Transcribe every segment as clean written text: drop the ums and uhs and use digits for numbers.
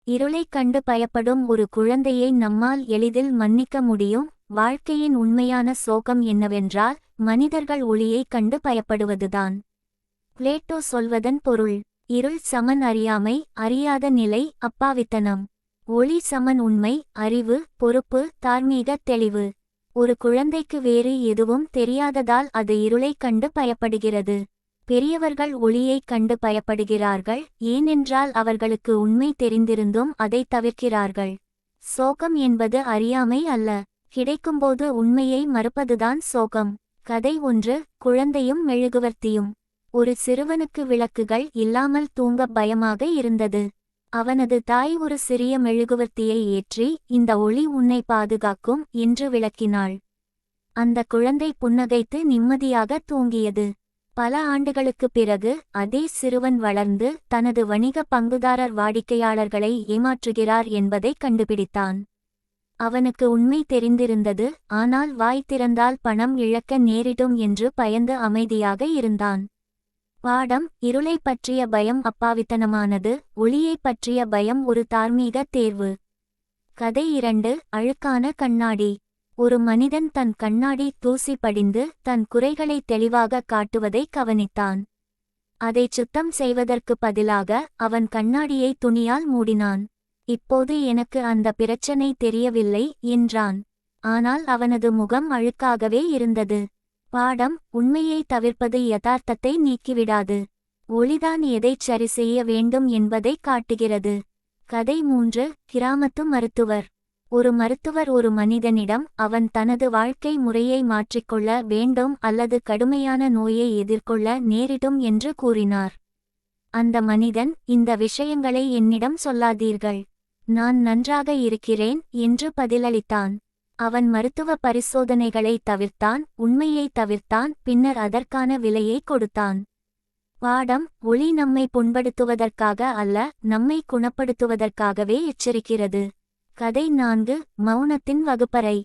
இருளைக் கண்டு பயப்படும் ஒரு குழந்தையை நம்மால் எளிதில் மன்னிக்க முடியும். வாழ்க்கையின் உண்மையான சோகம் என்னவென்றால் மனிதர்கள் ஒளியைக் கண்டு பயப்படுவதுதான். பிளேட்டோ சொல்வதன் பொருள்: இருள் சமன் அறியாமை, அறியாத நிலை அப்பாவித்தனம். ஒளி சமன் உண்மை, அறிவு, பொறுப்பு, தார்மீக தெளிவு. ஒரு குழந்தைக்கு வேறு எதுவும் தெரியாததால் அது இருளைக் கண்டு பயப்படுகிறது. பெரியவர்கள் ஒளியைக் கண்டு பயப்படுகிறார்கள், ஏனென்றால் அவர்களுக்கு உண்மை தெரிந்திருந்தும் அதை தவிர்க்கிறார்கள். சோகம் என்பது அறியாமை அல்ல, கிடைக்கும்போது உண்மையை மறுப்பதுதான் சோகம். கதை 1: குழந்தையும் மெழுகுவர்த்தியும். ஒரு சிறுவனுக்கு விளக்குகள் இல்லாமல் தூங்க பயமாக இருந்தது. அவனது தாய் ஒரு சிறிய மெழுகுவர்த்தியை ஏற்றி, இந்த ஒளி உன்னை பாதுகாக்கும் என்று விளக்கினாள். அந்த குழந்தை புன்னகைத்து நிம்மதியாக தூங்கியது. பல ஆண்டுகளுக்குப் பிறகு அதே சிறுவன் வளர்ந்து தனது வணிக பங்குதாரர் வாடிக்கையாளர்களை ஏமாற்றுகிறார் என்பதை கண்டுபிடித்தான். அவனுக்கு உண்மை தெரிந்திருந்தது, ஆனால் வாய் திறந்தால் பணம் இழக்க நேரிடும் என்று பயந்து அமைதியாக இருந்தான். பாடம்: இருளைப் பற்றிய பயம் அப்பாவித்தனமானது, ஒளியைப் பற்றிய பயம் ஒரு தார்மீக தேர்வு. கதை 2: அழுக்கான கண்ணாடி. ஒரு மனிதன் தன் கண்ணாடி தூசி படிந்து தன் குறைகளை தெளிவாக காட்டுவதை கவனித்தான். அதைச் சுத்தம் செய்வதற்கு பதிலாக அவன் கண்ணாடியை துணியால் மூடினான். இப்போது எனக்கு அந்த பிரச்சனை தெரியவில்லை என்றான். ஆனால் அவனது முகம் அழுக்காகவே இருந்தது. பாடம்: உண்மையை தவிர்ப்பது யதார்த்தத்தை நீக்கிவிடாது. ஒளிதான் எதைச் சரி செய்ய வேண்டும் என்பதை காட்டுகிறது. கதை 3: கிராமத்து மருத்துவர். ஒரு மருத்துவர் ஒரு மனிதனிடம் அவன் தனது வாழ்க்கை முறையை மாற்றிக்கொள்ள வேண்டும் அல்லது கடுமையான நோயை எதிர்கொள்ள நேரிடும் என்று கூறினார். அந்த மனிதன், இந்த விஷயங்களை என்னிடம் சொல்லாதீர்கள், நான் நன்றாக இருக்கிறேன் என்று பதிலளித்தான். அவன் மருத்துவ பரிசோதனைகளை தவிர்த்தான், உண்மையை தவிர்த்தான், பின்னர் அதற்கான விலையை கொடுத்தான். பாடம்: ஒளி நம்மை புண்படுத்துவதற்காக அல்ல, நம்மை குணப்படுத்துவதற்காகவே எச்சரிக்கிறது. கதை 4: மௌனத்தின் வகுப்பறை.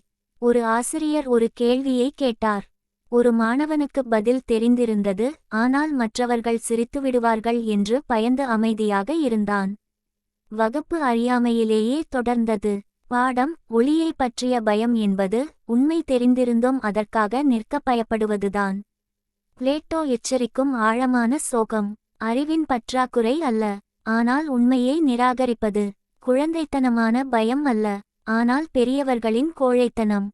ஒரு ஆசிரியர் ஒரு கேள்வியை கேட்டார். ஒரு மாணவனுக்கு பதில் தெரிந்திருந்தது, ஆனால் மற்றவர்கள் சிரித்துவிடுவார்கள் என்று பயந்து அமைதியாக இருந்தான். வகுப்பு அறியாமையிலேயே தொடர்ந்தது. பாடம்: ஒளியை பற்றிய பயம் என்பது உண்மை தெரிந்திருந்தும் அதற்காக நிற்க பயப்படுவதுதான். பிளேட்டோ எச்சரிக்கும் ஆழமான சோகம்: அறிவின் பற்றாக்குறை அல்ல, ஆனால் உண்மையை நிராகரிப்பது. குழந்தைத்தனமான பயம் அல்ல, ஆனால் பெரியவர்களின் கோழைத்தனம்.